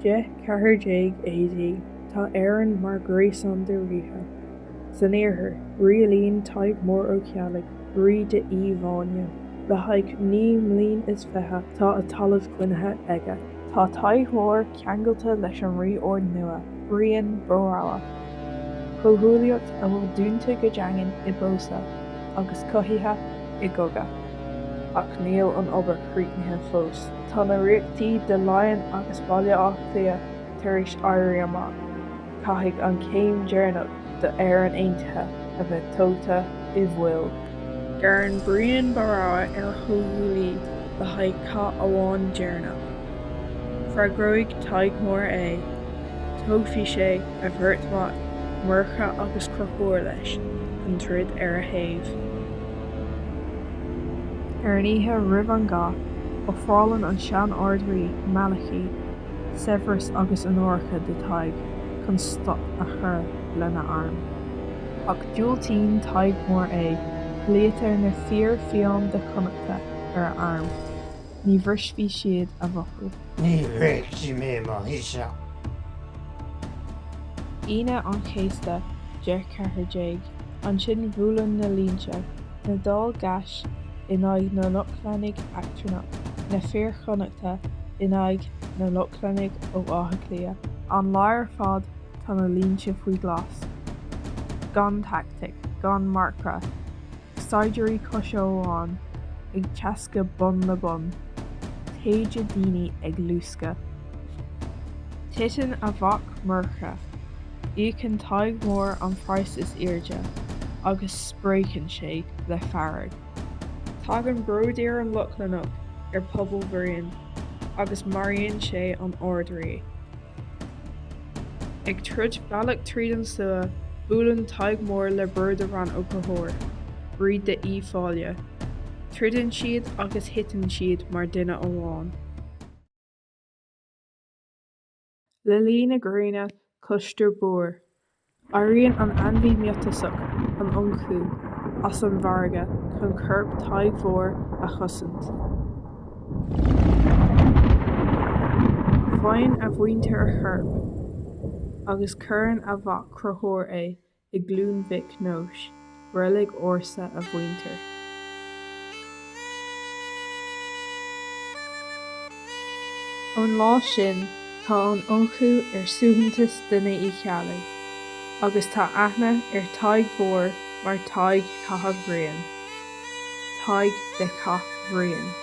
gCathfuilteach tá Éirinn mar gréasáin de ríthe. San Éire, rialaíonn Tadhg Mór ó Ceallaigh, ríthe íomháine. Le haghaidh 9,000,000 tá a talamh cluinnithe aige. Tá Tadhg Mór Ceangailte leis an rí ord nua, Brian Boru. Comhghuaillíocht a bhfuil dúnta go deangainn I bósa, agus cothaithe I gcogaidh. Ach níl an obair chríochnaithe fós. Tá na riachtaí de Lochlannach Bhaile Átha Cliath tar éis éirí amach. Caithfidh an céim dearnach de Éirinn aontaithe a bheith tógtha I bhfuil. Ghearn Brian Boru chomhghuaillí le haghaidh Cath amháin dearnach. Freagraigh Tadhg Mór tógfaidh sé a bheirt amach murcha agus crocóir leis an trid ar a thaobh. Ar an oíche roimh an gá, ó fhálann an sean Ard-Rí Malachi, Severus agus an uirce de Tadhg chun stop a chur lena arm. Ach dúiltíonn Tadhg Mór léitar na FhirFhiáine Chonnacht ar arm. Ní bhrisfí siad a bhocail. Ní bhréictí mé má híse. Ine an chéasta gCathfuilteach, an sin bhualann na línte, na dál gas in aghaidh na Lochlannach Bhaile na FhirFhiáine in aghaidh na Lochlannach Bhaile Átha Cliath. An láir fad tá na línte faoi glas. Gan tactic, gan marcra, saidirí cosóháin ag teasca bun le bun, téide daoine ag lúsca. Titan a bhach murcha, íocann Tadhg Mór an phrais is airde, agus spréacann sé le fearg. Tagann bróidír an Lochlannach ar Tadhg Bhriain, agus maríonn sé an Ard-Rí. Ag trid bealach tríd an sua, bualann Tadhg Mór le burd a ran ó cóthóir, ríthe fháil. Tridann siad agus hitann siad mar duine amháin. Le lí na gréine cloistear bór, áiríonn an ainmhí miotasach an ionchú as an bharga chun curb Tadhg Mór a chosaint. Bhain a bhaointe ar churb, agus cuireann a bhach crothair I glún mhic nóis, breilig órsa a bhaointear. Ón lá sin tá an ionchú ar suaitheantas duine I cheallaigh, agus tá aithne ar Tadhg Mór mar Tadhg Chath Bhriain. Tadhg Chath Bhriain.